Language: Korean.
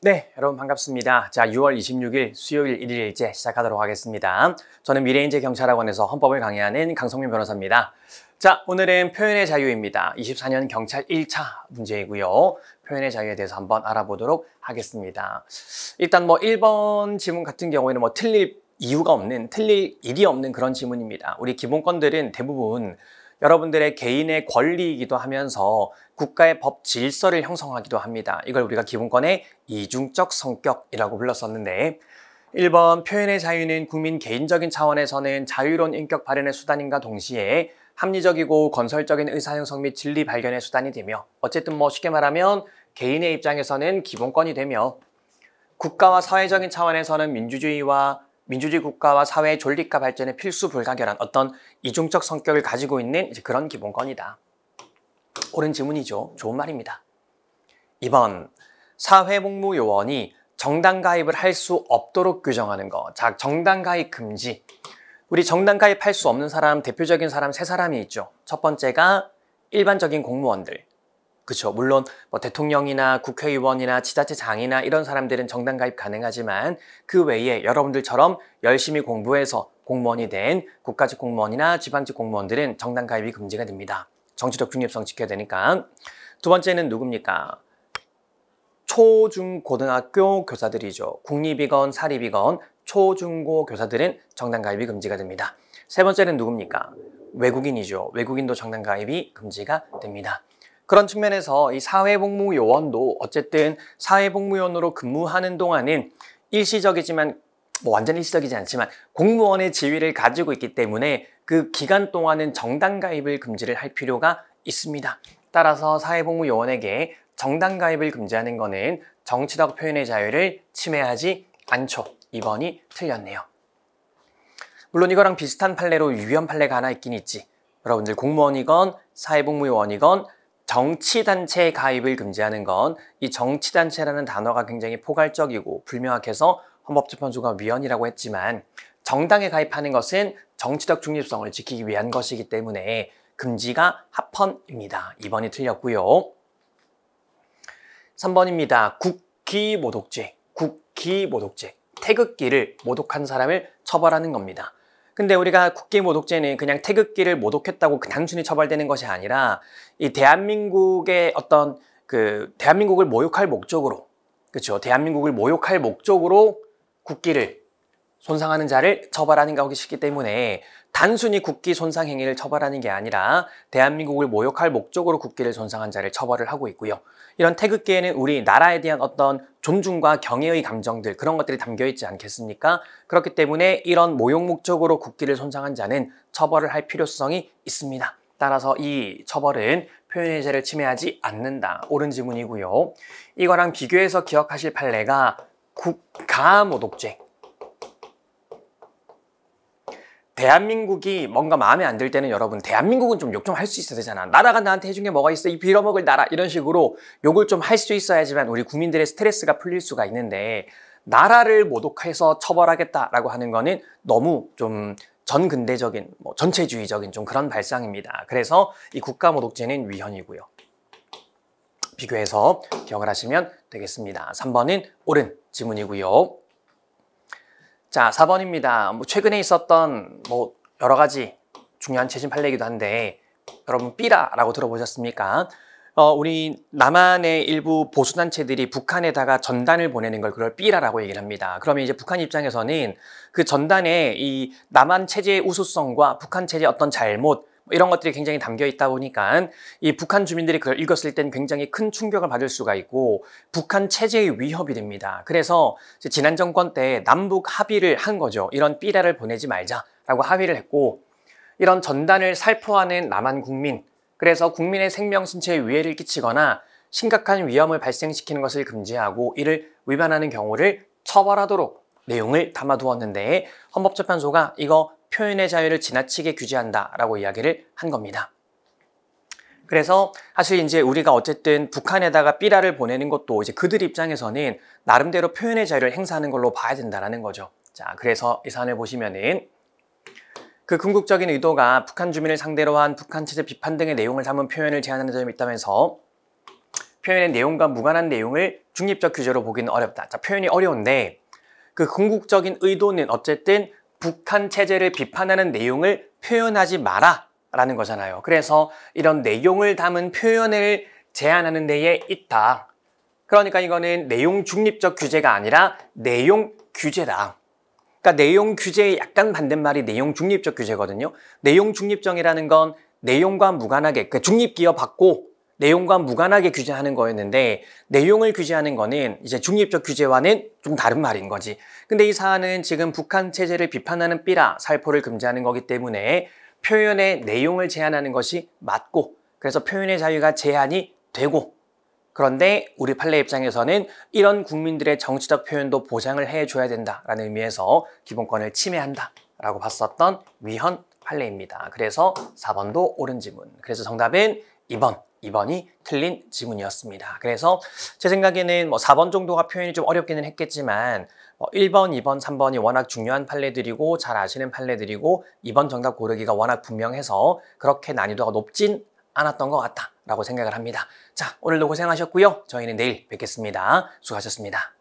네, 여러분 반갑습니다. 자, 6월 26일 수요일 1일째 시작하도록 하겠습니다. 저는 미래인재 경찰학원에서 헌법을 강의하는 강성민 변호사입니다. 자, 오늘은 표현의 자유입니다. 24년 경찰 1차 문제이고요. 표현의 자유에 대해서 한번 알아보도록 하겠습니다. 일단 1번 지문 같은 경우에는 틀릴 이유가 없는, 틀릴 일이 없는 그런 지문입니다. 우리 기본권들은 대부분 여러분들의 개인의 권리이기도 하면서 국가의 법 질서를 형성하기도 합니다. 이걸 우리가 기본권의 이중적 성격이라고 불렀었는데 1번 표현의 자유는 국민 개인적인 차원에서는 자유로운 인격 발현의 수단인가 동시에 합리적이고 건설적인 의사형성 및 진리 발견의 수단이 되며 어쨌든 쉽게 말하면 개인의 입장에서는 기본권이 되며 국가와 사회적인 차원에서는 민주주의 국가와 사회의 존립과 발전에 필수 불가결한 어떤 이중적 성격을 가지고 있는 그런 기본권이다. 옳은 지문이죠. 좋은 말입니다. 2번, 사회복무요원이 정당 가입을 할 수 없도록 규정하는 것. 자, 정당 가입 금지. 우리 정당 가입할 수 없는 사람, 대표적인 사람 세 사람이 있죠. 첫 번째가 일반적인 공무원들. 그렇죠. 물론 대통령이나 국회의원이나 지자체장이나 이런 사람들은 정당 가입 가능하지만 그 외에 여러분들처럼 열심히 공부해서 공무원이 된 국가직 공무원이나 지방직 공무원들은 정당 가입이 금지가 됩니다. 정치적 중립성 지켜야 되니까. 두 번째는 누굽니까? 초, 중, 고등학교 교사들이죠. 국립이건 사립이건 초중고 교사들은 정당 가입이 금지가 됩니다. 세 번째는 누굽니까? 외국인이죠. 외국인도 정당 가입이 금지가 됩니다. 그런 측면에서 이 사회복무요원도 어쨌든 사회복무요원으로 근무하는 동안은 일시적이지만 완전 일시적이지 않지만 공무원의 지위를 가지고 있기 때문에 그 기간 동안은 정당 가입을 금지를 할 필요가 있습니다. 따라서 사회복무요원에게 정당 가입을 금지하는 것은 정치적 표현의 자유를 침해하지 않죠. 2번이 틀렸네요. 물론 이거랑 비슷한 판례로 유의한 판례가 하나 있긴 있지. 여러분들 공무원이건 사회복무요원이건 정치단체 가입을 금지하는 건 이 정치단체라는 단어가 굉장히 포괄적이고 불명확해서 헌법재판소가 위헌이라고 했지만 정당에 가입하는 것은 정치적 중립성을 지키기 위한 것이기 때문에 금지가 합헌입니다. 2번이 틀렸고요. 3번입니다. 국기모독죄. 국기모독죄. 태극기를 모독한 사람을 처벌하는 겁니다. 근데 우리가 국기모독죄는 그냥 태극기를 모독했다고 단순히 처벌되는 것이 아니라 이 대한민국의 어떤 대한민국을 모욕할 목적으로, 그렇죠? 대한민국을 모욕할 목적으로 국기를 손상하는 자를 처벌하는 것이기 때문에 단순히 국기 손상 행위를 처벌하는 게 아니라 대한민국을 모욕할 목적으로 국기를 손상한 자를 처벌을 하고 있고요. 이런 태극기에는 우리 나라에 대한 어떤 존중과 경애의 감정들, 그런 것들이 담겨 있지 않겠습니까? 그렇기 때문에 이런 모욕 목적으로 국기를 손상한 자는 처벌을 할 필요성이 있습니다. 따라서 이 처벌은 표현의 자유를 침해하지 않는다. 옳은 지문이고요. 이거랑 비교해서 기억하실 판례가 국가모독죄. 대한민국이 뭔가 마음에 안 들 때는 여러분 대한민국은 좀 욕 좀 할 수 있어야 되잖아. 나라가 나한테 해준 게 뭐가 있어? 이 빌어먹을 나라. 이런 식으로 욕을 좀 할 수 있어야지만 우리 국민들의 스트레스가 풀릴 수가 있는데 나라를 모독해서 처벌하겠다라고 하는 거는 너무 좀 전근대적인, 전체주의적인 좀 그런 발상입니다. 그래서 이 국가모독죄는 위헌이고요. 비교해서 기억을 하시면 되겠습니다. 3번은 옳은 지문이고요. 자, 4번입니다. 최근에 있었던 여러 가지 중요한 최신 판례이기도 한데 여러분 삐라라고 들어보셨습니까? 우리 남한의 일부 보수단체들이 북한에다가 전단을 보내는 걸 그걸 삐라라고 얘기를 합니다. 그러면 이제 북한 입장에서는 그 전단에 이 남한 체제의 우수성과 북한 체제의 어떤 잘못 이런 것들이 굉장히 담겨 있다 보니까 이 북한 주민들이 그걸 읽었을 땐 굉장히 큰 충격을 받을 수가 있고 북한 체제의 위협이 됩니다. 그래서 지난 정권 때 남북 합의를 한 거죠. 이런 삐라를 보내지 말자라고 합의를 했고 이런 전단을 살포하는 남한 국민, 그래서 국민의 생명, 신체에 위해를 끼치거나 심각한 위험을 발생시키는 것을 금지하고 이를 위반하는 경우를 처벌하도록 내용을 담아두었는데 헌법재판소가 이거 표현의 자유를 지나치게 규제한다라고 이야기를 한 겁니다. 그래서 사실 이제 우리가 어쨌든 북한에다가 삐라를 보내는 것도 이제 그들 입장에서는 나름대로 표현의 자유를 행사하는 걸로 봐야 된다는 거죠. 자, 그래서 이 사안을 보시면은 그 궁극적인 의도가 북한 주민을 상대로 한 북한 체제 비판 등의 내용을 담은 표현을 제한하는 점이 있다면서 표현의 내용과 무관한 내용을 중립적 규제로 보기는 어렵다. 자, 표현이 어려운데 그 궁극적인 의도는 어쨌든 북한 체제를 비판하는 내용을 표현하지 마라 라는 거잖아요. 그래서 이런 내용을 담은 표현을 제한하는 데에 있다. 그러니까 이거는 내용 중립적 규제가 아니라 내용 규제다. 그러니까 내용 규제의 약간 반대말이 내용 중립적 규제거든요. 내용 중립정이라는 건 내용과 무관하게, 그 중립기여 받고 내용과 무관하게 규제하는 거였는데 내용을 규제하는 거는 이제 중립적 규제와는 좀 다른 말인 거지. 근데 이 사안은 지금 북한 체제를 비판하는 삐라, 살포를 금지하는 거기 때문에 표현의 내용을 제한하는 것이 맞고 그래서 표현의 자유가 제한이 되고 그런데 우리 판례 입장에서는 이런 국민들의 정치적 표현도 보장을 해줘야 된다라는 의미에서 기본권을 침해한다라고 봤었던 위헌 판례입니다. 그래서 4번도 옳은 지문. 그래서 정답은 2번이 틀린 지문이었습니다. 그래서 제 생각에는 4번 정도가 표현이 좀 어렵기는 했겠지만 1번, 2번, 3번이 워낙 중요한 판례들이고 잘 아시는 판례들이고 2번 정답 고르기가 워낙 분명해서 그렇게 난이도가 높진 않았던 것 같다라고 생각을 합니다. 자, 오늘도 고생하셨고요. 저희는 내일 뵙겠습니다. 수고하셨습니다.